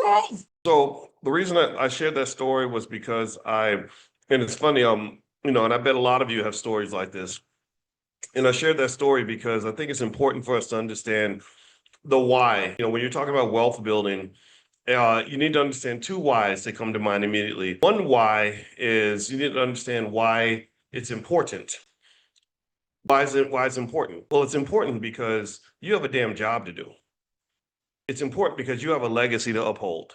growth. So the reason I shared that story was because and it's funny, and I bet a lot of you have stories like this. And I shared that story because I think it's important for us to understand the why. When you're talking about wealth building, you need to understand two whys that come to mind immediately. One why is you need to understand why it's important. Why is it important? Well, it's important because you have a damn job to do. It's important because you have a legacy to uphold.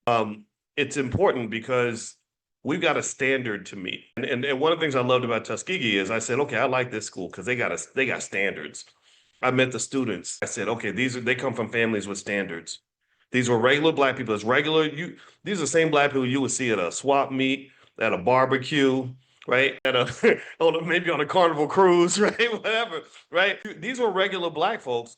Um, it's important because we've got a standard to meet. And one of the things I loved about Tuskegee is I said, okay, I like this school because they got standards. I met the students. I said, okay, they come from families with standards. These were regular black people. It's regular. These are the same black people you would see at a swap meet, at a barbecue, right? Maybe on a carnival cruise, right? Whatever, right? These were regular black folks,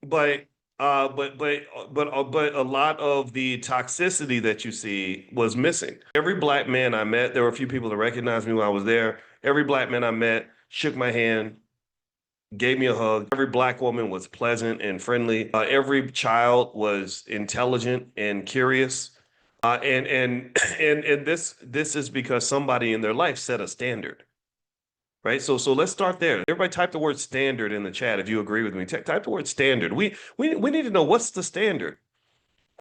but but a lot of the toxicity that you see was missing. Every black man I met, there were a few people that recognized me when I was there. Every black man I met shook my hand, gave me a hug. Every black woman was pleasant and friendly. Every child was intelligent and curious. And and this is because somebody in their life set a standard, right? So let's start there. Everybody type the word standard in the chat if you agree with me. Type the word standard. We need to know, what's the standard.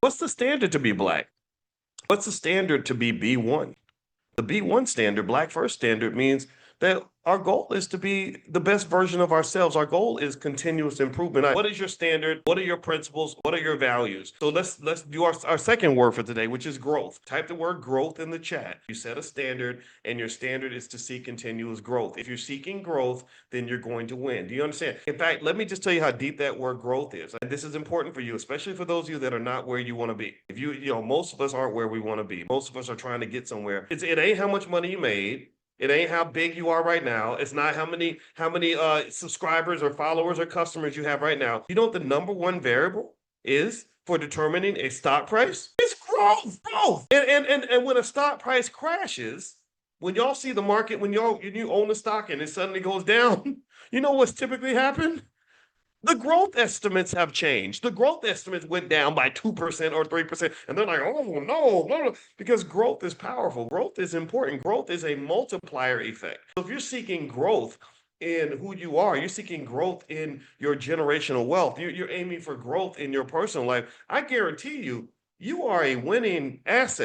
What's the standard to be black? What's the standard to be B1? The B1 standard, Black First standard, means that our goal is to be the best version of ourselves. Our goal is continuous improvement. What is your standard? What are your principles? What are your values? So let's do our second word for today, which is growth. Type the word growth in the chat. You set a standard, and your standard is to seek continuous growth. If you're seeking growth, then you're going to win. Do you understand? In fact, let me just tell you how deep that word growth is. And this is important for you, especially for those of you that are not where you want to be. If most of us aren't where we want to be. Most of us are trying to get somewhere. It ain't how much money you made. It ain't how big you are right now. It's not how many subscribers or followers or customers you have right now. You know what the number one variable is for determining a stock price? It's growth. And when a stock price crashes, when y'all see the market, when you own the stock and it suddenly goes down, you know what's typically happened? The growth estimates have changed. The growth estimates went down by 2% or 3%. And they're like, oh, no, because growth is powerful. Growth is important. Growth is a multiplier effect. So if you're seeking growth in who you are, you're seeking growth in your generational wealth, you're aiming for growth in your personal life, I guarantee you, you are a winning asset.